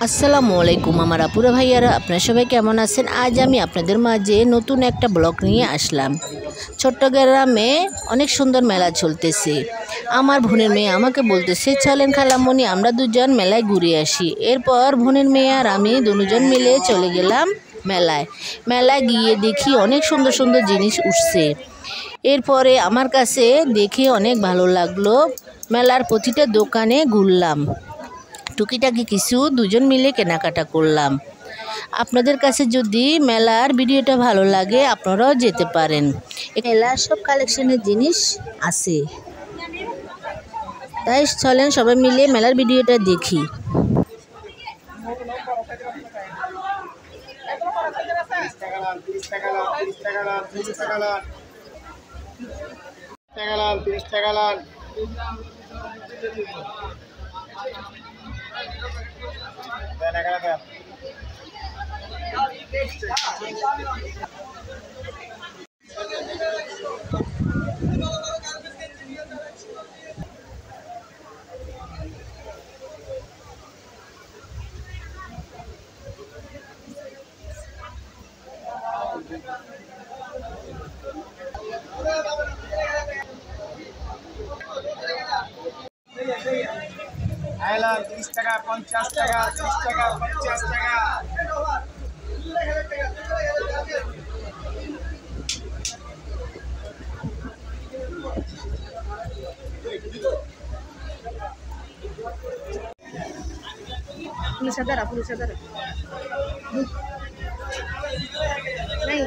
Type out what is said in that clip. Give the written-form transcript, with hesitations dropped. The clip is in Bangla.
আসসালামু আলাইকুম আমার আপুরা ভাইয়ারা, আপনারা সবাই কেমন আছেন? আজ আমি আপনাদের মাঝে নতুন একটা ব্লগ নিয়ে আসলাম। চট্টগ্রামে অনেক সুন্দর মেলা চলতেছে। আমার বোনের মেয়ে আমাকে বলতেছে, চলেন খালামণি আমরা দুজন মেলায় ঘুরে আসি। এরপর বোনের মেয়ে আর আমি দুজন মিলে চলে গেলাম মেলায় গিয়ে দেখি অনেক সুন্দর সুন্দর জিনিস উঠছে। এরপরে আমার কাছে দেখে অনেক ভালো লাগলো। মেলার প্রতিটা দোকানে ঘুরলাম, টুকিটাকি কিছু দুজন মিলে কেনাকাটা করলাম। আপনাদের কাছে যদি মেলার ভিডিওটা ভালো লাগে আপনারাও যেতে পারেন। মেলার সব কালেকশনের জিনিস আছে, তাই চলেন সবাই মিলে মেলার ভিডিওটা দেখি। আইলাম 30 টাকা 50 টাকা 30 টাকা 50 টাকা। पुलिस दारा नहीं